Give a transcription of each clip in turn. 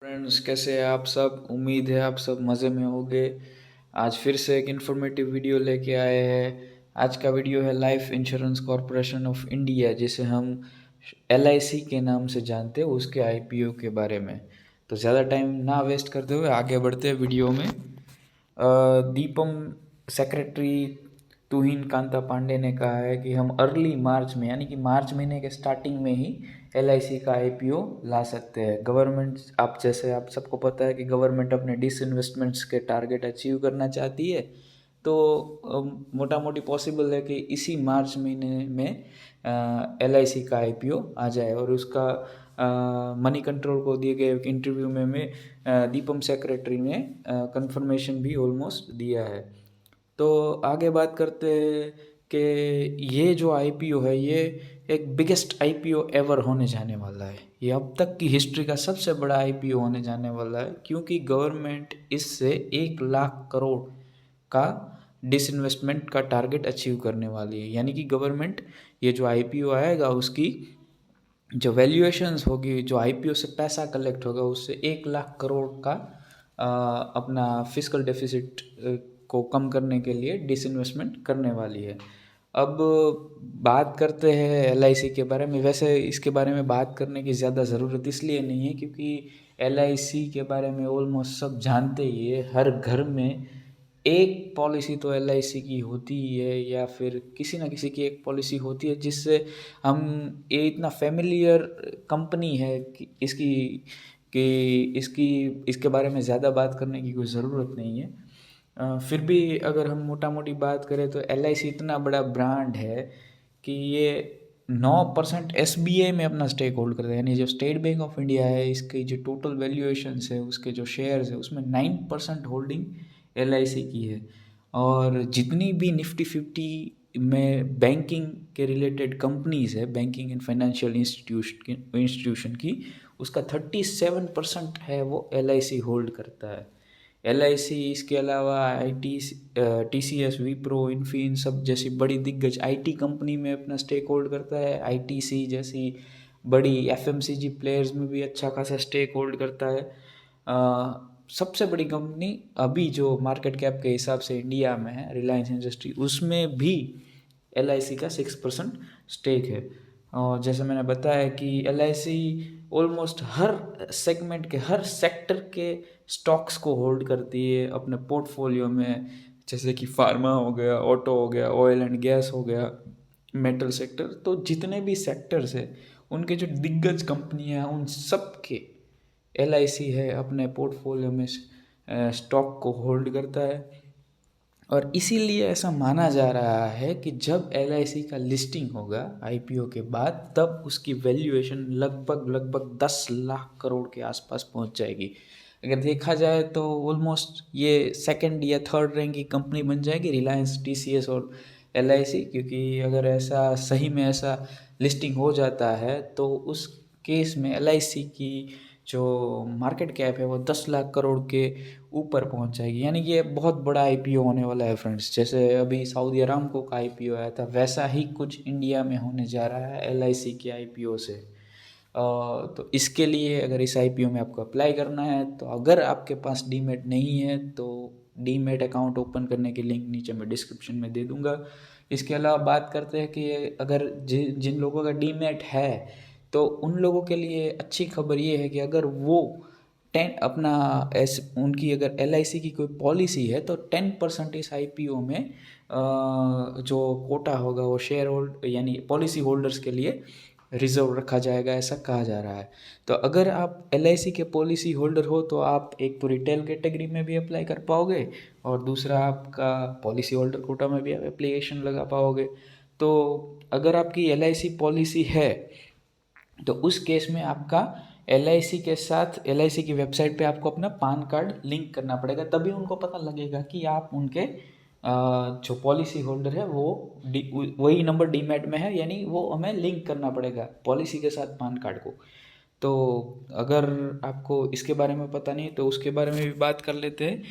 Friends, कैसे हैं आप सब। उम्मीद है आप सब मज़े में होंगे। आज फिर से एक इन्फॉर्मेटिव वीडियो लेके आए हैं। आज का वीडियो है life insurance corporation of India, जिसे हम LIC के नाम से जानते हैं, उसके IPO के बारे में। तो ज़्यादा टाइम ना वेस्ट करते हुए आगे बढ़ते हैं वीडियो में। दीपम सेक्रेटरी तुहिन कांता पांडे ने कहा है कि हम अर्ली मार्च में, यानी कि मार्च महीने के स्टार्टिंग में ही LIC का IPO ला सकते हैं। गवर्नमेंट, आप सबको पता है कि गवर्नमेंट अपने डिसइन्वेस्टमेंट्स के टारगेट अचीव करना चाहती है। तो मोटा मोटी पॉसिबल है कि इसी मार्च महीने में LIC का IPO आ जाए। और उसका मनी कंट्रोल को दिए गए एक इंटरव्यू में दीपम सेक्रेटरी ने कंफर्मेशन भी ऑलमोस्ट दिया है। तो आगे बात करते हैं कि ये जो IPO है, ये एक बिगेस्ट IPO एवर होने जाने वाला है। ये अब तक की हिस्ट्री का सबसे बड़ा IPO होने जाने वाला है, क्योंकि गवर्नमेंट इससे 1 लाख करोड़ का डिसइन्वेस्टमेंट का टारगेट अचीव करने वाली है। यानी कि गवर्नमेंट, ये जो IPO आएगा, उसकी जो वैल्यूएशंस होगी, जो IPO से पैसा कलेक्ट होगा, उससे 1 लाख करोड़ का अपना फिस्कल डेफिसिट को कम करने के लिए डिसइन्वेस्टमेंट करने वाली है। अब बात करते हैं LIC के बारे में। वैसे इसके बारे में बात करने की ज़्यादा ज़रूरत इसलिए नहीं है क्योंकि LIC के बारे में ऑलमोस्ट सब जानते ही है। हर घर में एक पॉलिसी तो LIC की होती ही है, या फिर किसी ना किसी की एक पॉलिसी होती है, जिससे हम, ये इतना फेमिलियर कंपनी है कि इसके बारे में ज़्यादा बात करने की कोई ज़रूरत नहीं है। फिर भी अगर हम मोटा मोटी बात करें तो LIC इतना बड़ा ब्रांड है कि ये 9% SBI में अपना स्टेक होल्ड करता है। यानी जो स्टेट बैंक ऑफ इंडिया है, इसकी जो टोटल वैल्यूएशंस है, उसके जो शेयर्स है, उसमें 9% होल्डिंग LIC की है। और जितनी भी निफ्टी 50 में बैंकिंग के रिलेटेड कंपनीज है, बैंकिंग एंड फाइनेंशियल इंस्टीट्यूशन की, उसका 37% है वो LIC होल्ड करता है। LIC इसके अलावा TCS, विप्रो, इन्फी, सब जैसी बड़ी दिग्गज IT कंपनी में अपना स्टेक होल्ड करता है। ITC जैसी बड़ी FMCG प्लेयर्स में भी अच्छा खासा स्टेक होल्ड करता है। सबसे बड़ी कंपनी अभी जो मार्केट कैप के हिसाब से इंडिया में है, रिलायंस इंडस्ट्री, उसमें भी LIC का 6% स्टेक है। और जैसे मैंने बताया कि LIC ऑलमोस्ट हर सेगमेंट के, हर सेक्टर के स्टॉक्स को होल्ड करती है अपने पोर्टफोलियो में। जैसे कि फार्मा हो गया, ऑटो हो गया, ऑयल एंड गैस हो गया, मेटल सेक्टर। तो जितने भी सेक्टर्स है, उनके जो दिग्गज कंपनियां हैं, उन सब के LIC है अपने पोर्टफोलियो में स्टॉक को होल्ड करता है। और इसीलिए ऐसा माना जा रहा है कि जब LIC का लिस्टिंग होगा IPO के बाद, तब उसकी वैल्यूएशन लगभग 10 लाख करोड़ के आसपास पहुंच जाएगी। अगर देखा जाए तो ऑलमोस्ट ये सेकंड या थर्ड रैंक की कंपनी बन जाएगी, रिलायंस, TCS और LIC। क्योंकि अगर ऐसा सही में ऐसा लिस्टिंग हो जाता है तो उस केस में LIC की जो मार्केट कैप है वो 10 लाख करोड़ के ऊपर पहुंच जाएगी। यानी कि ये बहुत बड़ा IPO होने वाला है फ्रेंड्स। जैसे अभी सऊदी अरामको का IPO आया था, वैसा ही कुछ इंडिया में होने जा रहा है LIC के IPO से। तो इसके लिए अगर इस IPO में आपको अप्लाई करना है, तो अगर आपके पास डीमेट नहीं है तो डीमेट अकाउंट ओपन करने की लिंक नीचे मैं डिस्क्रिप्शन में दे दूंगा। इसके अलावा बात करते हैं कि अगर जिन लोगों का डीमेट है, तो उन लोगों के लिए अच्छी खबर ये है कि अगर वो अपना उनकी अगर LIC की कोई पॉलिसी है, तो 10% इस IPO में जो कोटा होगा वो शेयर होल्ड, यानी पॉलिसी होल्डर्स के लिए रिजर्व रखा जाएगा, ऐसा कहा जा रहा है। तो अगर आप LIC के पॉलिसी होल्डर हो, तो आप एक तो रिटेल कैटेगरी में भी अप्लाई कर पाओगे, और दूसरा आपका पॉलिसी होल्डर कोटा में भी आप एप्लीकेशन लगा पाओगे। तो अगर आपकी LIC पॉलिसी है, तो उस केस में आपका LIC के साथ, LIC की वेबसाइट पे आपको अपना पान कार्ड लिंक करना पड़ेगा, तभी उनको पता लगेगा कि आप उनके जो पॉलिसी होल्डर है वो वही नंबर डीमेट में है। यानी वो हमें लिंक करना पड़ेगा पॉलिसी के साथ पान कार्ड को। तो अगर आपको इसके बारे में पता नहीं तो उसके बारे में भी बात कर लेते हैं।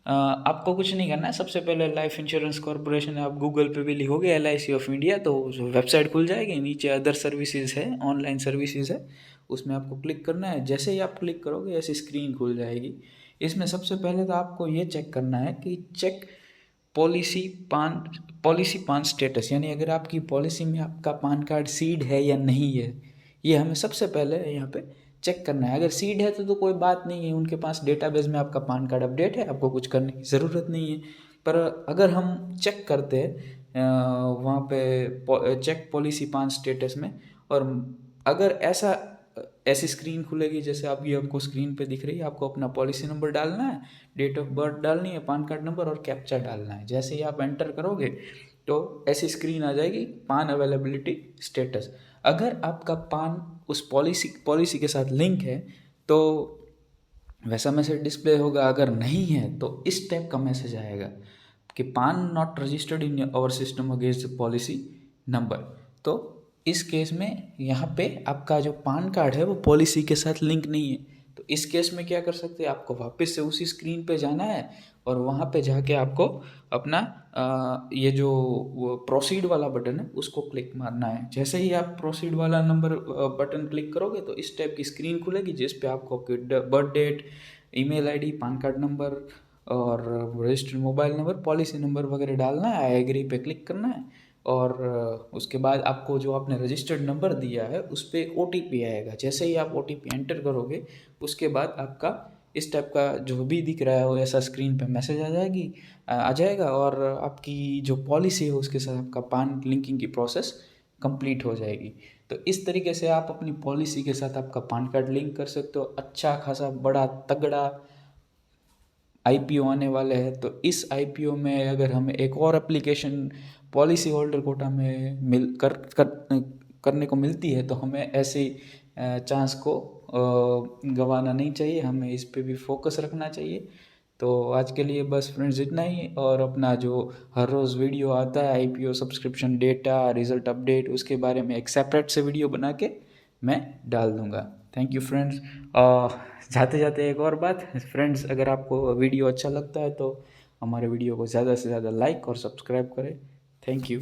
आपको कुछ नहीं करना है। सबसे पहले लाइफ इंश्योरेंस कॉरपोरेशन, आप गूगल पे भी लिखोगे LIC ऑफ इंडिया, तो वेबसाइट खुल जाएगी। नीचे अदर सर्विसेज है, ऑनलाइन सर्विसेज है, उसमें आपको क्लिक करना है। जैसे ही आप क्लिक करोगे ऐसी स्क्रीन खुल जाएगी। इसमें सबसे पहले तो आपको ये चेक करना है कि चेक पॉलिसी पान स्टेटस, यानी अगर आपकी पॉलिसी में आपका पान कार्ड सीड है या नहीं है, ये हमें सबसे पहले यहाँ पे चेक करना है। अगर सीड है तो कोई बात नहीं है, उनके पास डेटाबेस में आपका पान कार्ड अपडेट है, आपको कुछ करने की ज़रूरत नहीं है। पर अगर हम चेक करते हैं वहाँ पे चेक पॉलिसी पान स्टेटस में, और अगर ऐसी स्क्रीन खुलेगी जैसे अभी आपको स्क्रीन पे दिख रही है, आपको अपना पॉलिसी नंबर डालना है, डेट ऑफ बर्थ डालनी है, पान कार्ड नंबर और कैप्चा डालना है। जैसे ही आप एंटर करोगे तो ऐसी स्क्रीन आ जाएगी, पान अवेलेबिलिटी स्टेटस। अगर आपका पान उस पॉलिसी के साथ लिंक है तो वैसा मैसेज डिस्प्ले होगा, अगर नहीं है तो इस टाइप का मैसेज आएगा कि PAN not registered in our system against policy number. तो इस केस में यहाँ पे आपका जो पान कार्ड है वो पॉलिसी के साथ लिंक नहीं है। तो इस केस में क्या कर सकते हैं, आपको वापस से उसी स्क्रीन पे जाना है और वहाँ पे जाके आपको अपना ये जो प्रोसीड वाला बटन है उसको क्लिक मारना है। जैसे ही आप प्रोसीड वाला नंबर बटन क्लिक करोगे तो इस टाइप की स्क्रीन खुलेगी जिस पे आपको birth date, email ID, PAN card number और registered mobile number, policy number वगैरह डालना है, आई एग्री पे क्लिक करना है और उसके बाद आपको जो आपने रजिस्टर्ड नंबर दिया है उस पर एक OTP आएगा। जैसे ही आप OTP एंटर करोगे उसके बाद आपका इस टाइप का जो भी दिख रहा है वो ऐसा स्क्रीन पे मैसेज आ जाएगा और आपकी जो पॉलिसी है उसके साथ आपका पान लिंकिंग की प्रोसेस कंप्लीट हो जाएगी। तो इस तरीके से आप अपनी पॉलिसी के साथ आपका पान कार्ड लिंक कर सकते हो। अच्छा खासा बड़ा तगड़ा IPO आने वाले हैं, तो इस IPO में अगर हमें एक और एप्लीकेशन पॉलिसी होल्डर कोटा में करने को मिलती है तो हमें ऐसे चांस को गंवाना नहीं चाहिए, हमें इस पे भी फोकस रखना चाहिए। तो आज के लिए बस फ्रेंड्स इतना ही, और अपना जो हर रोज़ वीडियो आता है IPO subscription data result update उसके बारे में एक सेपरेट से वीडियो बना के मैं डाल दूँगा। Thank you friends. जाते जाते एक और बात फ्रेंड्स, अगर आपको वीडियो अच्छा लगता है तो हमारे वीडियो को ज़्यादा से ज़्यादा लाइक और सब्सक्राइब करें। Thank you.